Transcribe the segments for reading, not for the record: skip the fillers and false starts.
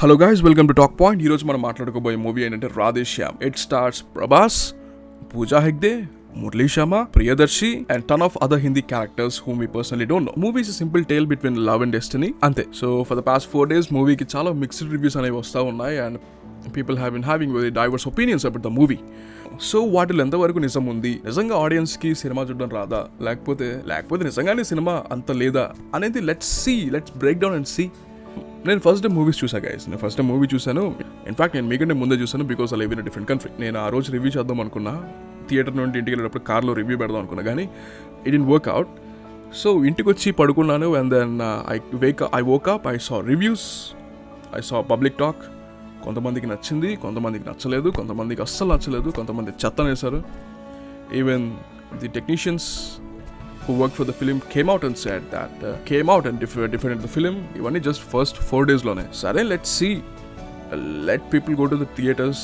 Hello guys, welcome to Talk Point. ఈరోజు మనం మాట్లాడుకోబోయే మూవీ ఏంటంటే Radhe Shyam. It stars Prabhas, Pooja Hegde, Murali Sharma, Priyadarshi and ton of other Hindi characters whom we personally don't know. Movie is a simple tale between love and destiny. అంతే. So for the past 4 days మూవీకి చాలా mixed reviews అనేవి వస్తూ ఉన్నాయి and people have been having very divorce opinions about the movie. So వాటిలో ఎంతవరకు నిజం ఉంది, నిజంగా ఆడియన్స్కి సినిమా చూడడం రాదా, లేకపోతే నిజంగానే సినిమా అంత లేదా అనేది let's break down and see. నేను ఫస్ట్ డే మూవీస్ చూసా గైస్. నేను ఫస్ట్ డే మూవీ చూశాను. ఇన్ఫాక్ట్ నేను మీకంటే ముందే చూసాను because I live in different country. నేను ఆ రోజు రివ్యూ చేద్దాం అనుకున్నా, థియేటర్ నుండి ఇంటికి వెళ్ళేటప్పుడు కార్లో రివ్యూ పెడదాం అనుకున్నా, కానీ it didn't work out. So ఇంటికి వచ్చి పడుకున్నాను and then I woke up, I saw reviews, I saw public talk. కొంతమందికి నచ్చింది, కొంతమందికి నచ్చలేదు, కొంతమందికి అస్సలు నచ్చలేదు, కొంతమంది చెత్తనేశారు. Even the technicians who worked for the film came out and said that came out and defended the film. Even just first 4 days lone. Sare, let's see. Let people go to the theaters.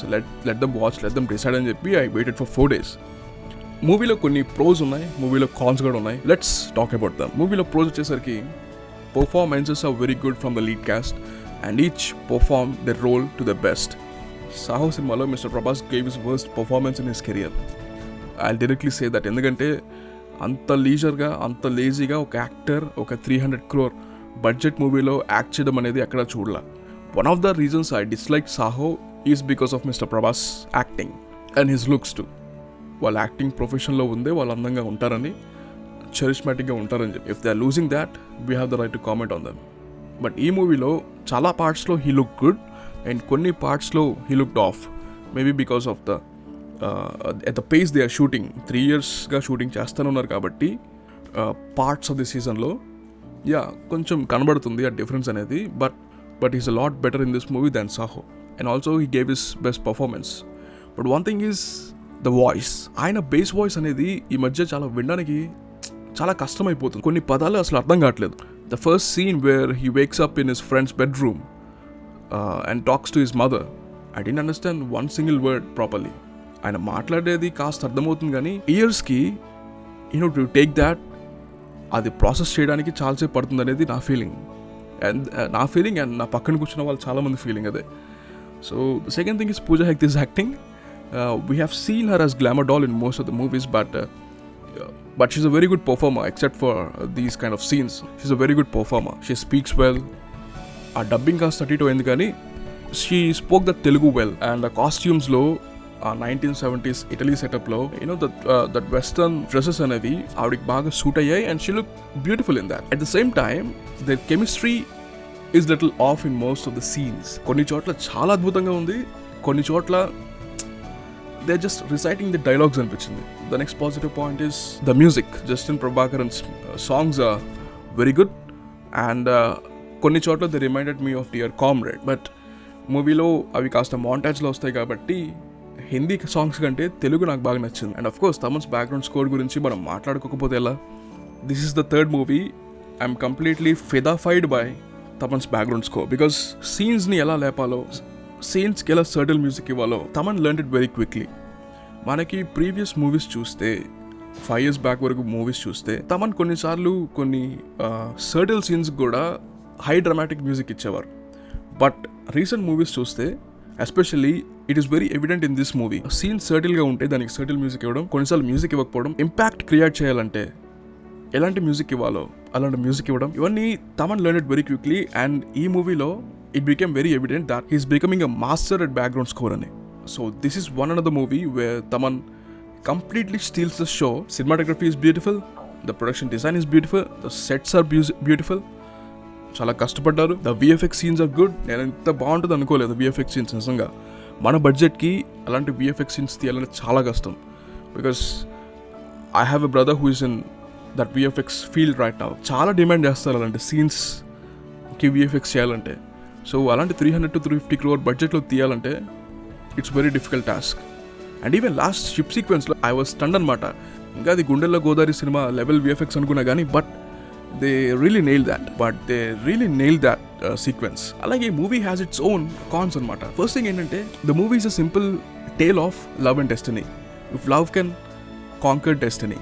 Let them watch. Let them decide and చెప్పి I waited for 4 days. మూవీలో కొన్ని pros ఉన్నాయి, మూవీలో cons కూడా ఉన్నాయి. Let's talk about them. మూవీలో pros వచ్చేసరికి performances are very good from the lead cast and each perform the role to the best. Saaho సినిమాలో Mr Prabhas gave his worst performance in his career. I directly say that. ఎందుకంటే అంత లీజర్గా, అంత లేజీగా ఒక actor ఒక 300 crore budget మూవీలో act చేయడం అనేది ఎక్కడ చూడలా. One of the reasons I dislike Saaho is because of Mr Prabhas acting and his looks too. వాళ్ళ యాక్టింగ్ ప్రొఫెషన్లో ఉందే వాళ్ళు అందంగా ఉంటారని, చరిష్మాటిక్గా ఉంటారని చెప్పి. If they are losing that, we have the right to comment on them. But ఈ మూవీలో చాలా పార్ట్స్లో హీ లుక్ గుడ్ అండ్ కొన్ని పార్ట్స్లో he looked off. Maybe because of the at the pace they are shooting, 3 yearsగా shooting చేస్తూనే ఉన్నారు కాబట్టి parts of the సీజన్లో కొంచెం కనబడుతుంది ఆ డిఫరెన్స్ అనేది. But is a lot better in this movie than Saaho and also he gave his best performance. But one thing is the voice. ఆయన base voice అనేది ఈ మధ్య చాలా వినడానికి చాలా కష్టమైపోతుంది. కొన్ని పదాలు అసలు అర్థం కావట్లేదు. The first scene where he wakes up in his friends bedroom and talks to his mother, I don't understand one single word properly. ఆయన మాట్లాడేది కాస్త అర్థమవుతుంది కానీ ఇయర్స్కి టు టేక్ దాట్, అది ప్రాసెస్ చేయడానికి చాలాసేపు పడుతుంది అనేది నా ఫీలింగ్ అండ్ నా పక్కన కూర్చున్న వాళ్ళు చాలామంది ఫీలింగ్ అదే. So second thing is Pooja Hegde's acting. We have seen her as glamour doll in most of the movies, but she's a very good performer except for these kind of scenes. She's a very good performer. She speaks well. ఆ dubbing కాస్త అటు అయింది కానీ she spoke the Telugu well. And the costumes-లో 1970s Italy సెటప్లో that western dresses అనేవి ఆవిడకి బాగా సూట్ అయ్యాయి and she look beautiful in that. At the same time the chemistry is little off in most of the scenes. కొన్ని చోట్ల చాలా అద్భుతంగా ఉంది, కొన్ని చోట్ల they just reciting the dialogues అనిపించింది. The next positive point is the music. Justin Prabhakaran songs are very good and కొన్ని చోట్ల they reminded me of dear comrade. But మూవీలో అవి కాస్త మాంటాజ్లో వస్తాయి కాబట్టి హిందీ సాంగ్స్ కంటే తెలుగు నాకు బాగా నచ్చింది. And of course Thaman's background score గురించి మనం మాట్లాడుకోకపోతే ఎలా. This is the third movie I'm completely ఫిదాఫైడ్ by Thaman's background score because సీన్స్ని ఎలా లేపాలో, సీన్స్కి ఎలా సర్టల్ మ్యూజిక్ ఇవ్వాలో Thaman learn it very quickly. మనకి ప్రీవియస్ మూవీస్ చూస్తే 5 years బ్యాక్ వరకు మూవీస్ చూస్తే తమన్ కొన్నిసార్లు కొన్ని సర్టల్ సీన్స్ కూడా హై డ్రామాటిక్ మ్యూజిక్ ఇచ్చేవారు. బట్ రీసెంట్ మూవీస్ చూస్తే especially it is very evident in this movie. Scene సర్టిల్గా ఉంటే దానికి సర్టిల్ మ్యూజిక్ ఇవ్వడం, కొన్నిసార్లు మ్యూజిక్ ఇవ్వకపోవడం, ఇంపాక్ట్ క్రియేట్ చేయాలంటే ఎలాంటి మ్యూజిక్ ఇవ్వాలో అలాంటి మ్యూజిక్ ఇవ్వడం, ఇవన్నీ Thaman learn it very quickly. And ఈ మూవీలో it became very evident that he's becoming a master at background score అని. So this is one another movie where Thaman completely steals the show. Cinematography is beautiful, the production design is beautiful, the sets are beautiful. చాలా కష్టపడ్డారు. The VFX scenes are good. నేను ఇంత బాగుంటుంది అనుకోలేదు VFX scenes. నిజంగా మన బడ్జెట్కి అలాంటి విఎఫ్ఎక్స్ సీన్స్ తీయాలంటే చాలా కష్టం because I have a brother who is in that VFX field right now. చాలా డిమాండ్ చేస్తారు అలాంటి సీన్స్కి విఎఫ్ఎక్స్ చేయాలంటే. సో అలాంటి 300 to 350 crore బడ్జెట్లో తీయాలంటే it's very difficult task. And even last ship సీక్వెన్స్లో ఐ వాజ్ స్టండ్ అనమాట. ఇంకా అది గుండెల్లో గోదావరి సినిమా లెవెల్ విఎఫ్ఎక్స్ అనుకున్నా కానీ but they really nailed that sequence. అలాగే movie has its own cons అనమాట. ఫస్ట్ థింగ్ ఏంటంటే the movie is a simple tale of love and destiny. If love can conquer destiny.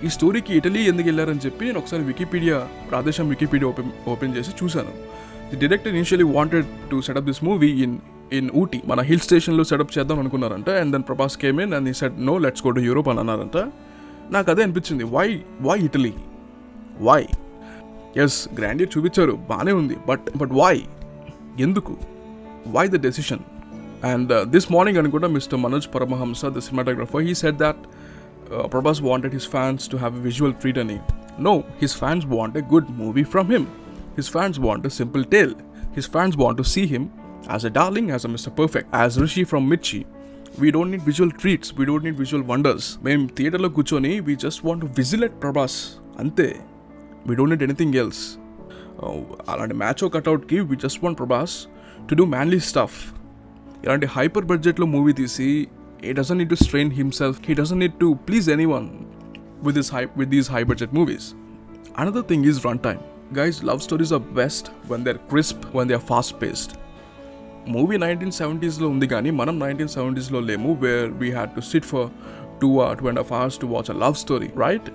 ఈ స్టోరీకి Italy ఎందుకు వెళ్ళారని చెప్పి నేను ఒకసారి రాధే శ్యామ్ వికీపీడియా ఓపెన్ చేసి చూశాను. The director initially wanted to set up this movie in Ooty, మన హిల్ స్టేషన్లో సెటప్ చేద్దాం అనుకున్నారంట. And then Prabhas came in and he said no, let's go to Europe అని అన్నారంట. నాకు అదే అనిపించింది, why Italy, why? Yes, grandeur చూపించారు, బాగానే ఉంది, బట్ వై? ఎందుకు? Why the decision? And this morning అనుకుంటా Mr Manoj Paramahamsa, the cinematographer, he said that Prabhas wanted his fans to have a visual treat and no, his fans want a good movie from him. His fans want a simple tale. His fans want to see him as a darling, as a Mr. Perfect, as Rishi from Mirchi. We don't need visual treats, we don't need visual wonders. Mem theater lo kuchoni, we just want to whistle at Prabhas ante. We don't need anything else. Alanti macho cutout ki we just want Prabhas to do manly stuff. Ilanti hyper budget lo movie tisi, he doesn't need to strain himself, he doesn't need to please anyone with these high budget movies. Another thing is runtime. Guys, love stories are best when they're crisp, when they are fast paced. Movie 1970s lo undi gaani manam 1970s lo lemu, where we had to sit for 2.5 hours to watch a love story, right?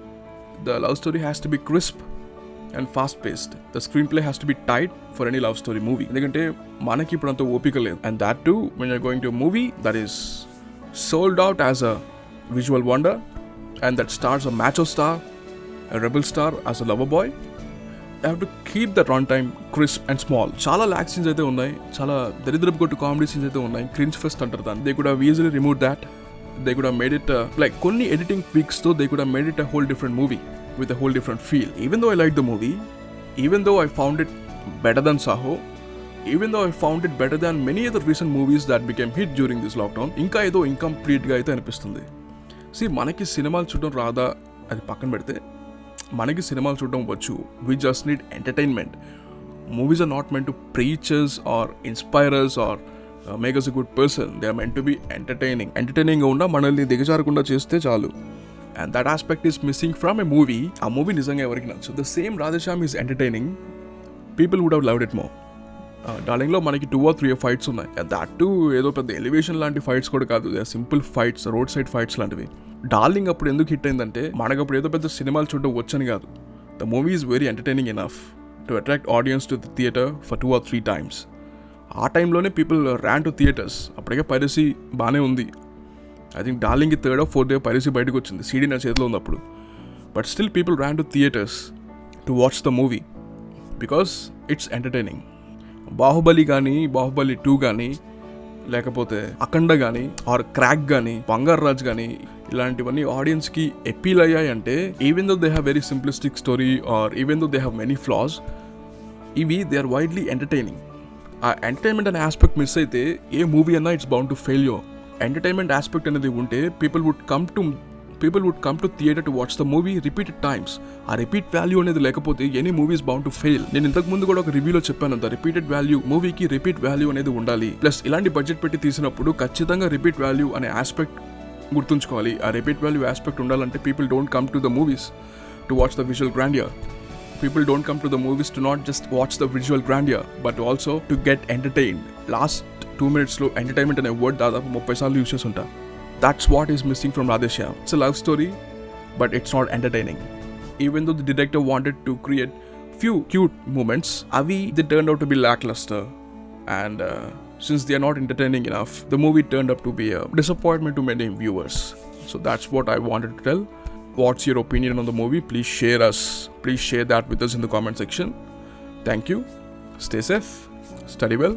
The love story has to be crisp and fast paced. The screenplay has to be tight for any love story movie. Endukante manaki ippudu anta opika ledhu, and that too when you're going to a movie that is sold out as a visual wonder and that stars a macho star, a rebel star as a lover boy. I have to keep that runtime crisp and small. Chala lag scenes aithe unnai, chala daridrapu gottu comedy scenes aithe unnai, cringe fest antaru dan. They could have easily removed that. They could have made it like konni editing tweaks though, they could have made it a whole different movie with a whole different feel. Even though I liked the movie, even though I found it better than Saho, even though I found it better than many other recent movies that became hit during this lockdown, ఇంకా ఏదో incomplete గా అయితే అనిపిస్తుంది. See, మనకి సినిమాలు చూడడం రాదా అది పక్కన పెడితే, మనకి సినిమాలు చూడడం వచ్చు. We just need entertainment. Movies are not meant to preach us or inspire us or make us a good person. They are meant to be entertaining. Entertaining గా ఉండా మనల్ని దిగజారకుండా చేస్తే చాలు. And that aspect is missing from a movie. ఆ movie నిజంగా ఎవరికి నచ్చదు. The same Radhe Shyam is entertaining. People would have loved it more. డార్లింగ్లో మనకి 2 or 3 ఫైట్స్ ఉన్నాయి. దట్ టు ఏదో పెద్ద ఎలివేషన్ లాంటి ఫైట్స్ కూడా కాదు, simple fights, road side fights లాంటివి. డార్లింగ్ అప్పుడు ఎందుకు హిట్ అయిందంటే మనకు అప్పుడు ఏదో పెద్ద సినిమాలు చూడడం వచ్చని కాదు. The movie is very entertaining enough to attract audience to the theatre for 2 or 3 times. ఆ టైంలోనే పీపుల్ ర్యాన్ టు థియేటర్స్. అప్పటికే పైరసీ బాగానే ఉంది. ఐ థింక్ డార్లింగ్కి 3rd or 4th day piracy బయటకు వచ్చింది, సీడీ నా చేతిలో ఉంది అప్పుడు. But still people ran to theatres to watch the movie because it's entertaining. Baahubali కానీ, బాహుబలి 2 కానీ, లేకపోతే అఖండ కానీ, ఆర్ క్రాక్ కానీ, బంగారు రాజ్ కానీ, ఇలాంటివన్నీ ఆడియన్స్కి అపీల్ అయ్యాయంటే even though they have very simplistic story or even though they have many flaws, ఇవి దే ఆర్ వైడ్లీ ఎంటర్టైనింగ్. ఆ ఎంటర్టైన్మెంట్ అనే ఆస్పెక్ట్ మిస్ అయితే ఏ మూవీ అన్నా it's bound to failure. Entertainment aspect అనేది ఉంటే people would come to theatre to watch the movie repeated times. ఆ repeat value అనేది లేకపోతే any movie is bound to fail. నేను ఇంతకు ముందు కూడా ఒక రివ్యూలో చెప్పాను, ద రిపీటెడ్ వాల్యూ, మూవీకి రిపీట్ వాల్యూ అనేది ఉండాలి. ప్లస్ ఇలాంటి బడ్జెట్ పెట్టి తీసినప్పుడు ఖచ్చితంగా రిపీట్ వాల్యూ అనే ఆస్పెక్ట్ గుర్తుంచుకోవాలి. ఆ రిపీట్ వాల్యూ ఆస్పెక్ట్ ఉండాలంటే people don't come to the movies to watch the visual grandeur. People don't come to the movies to not just watch the visual grandeur, but also to get entertained. Last 2 minutes lo entertainment ane word daadapu 30 సార్లు use చేసి ఉంటా. That's what is missing from Radhe Shyam. It's a love story, but it's not entertaining. Even though the director wanted to create few cute moments, they turned out to be lackluster. And since they are not entertaining enough, the movie turned up to be a disappointment to many viewers. So that's what I wanted to tell. What's your opinion on the movie? Please share that with us in the comment section. Thank you. Stay safe. Study well.